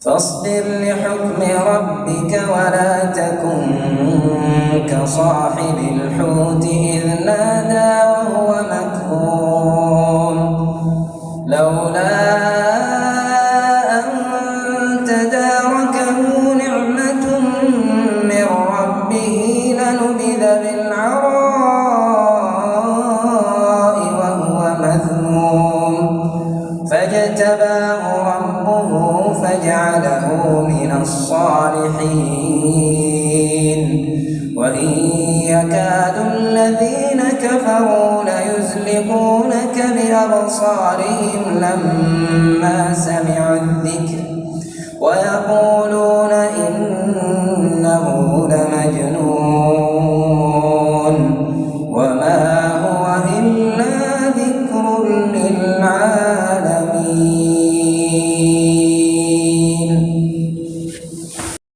فاصبر لحكم ربك ولا تكن كصاحب الحوت إذ نادى وهو مكظوم لولا أن تداركه نعمة من ربه لنبذ بالعراء وهو مذموم فاجتباه ربه فجعله من الصالحين وإن يكاد الذين كفروا ليزلقونك بأبصارهم لما سمعوا الذكر ويقولون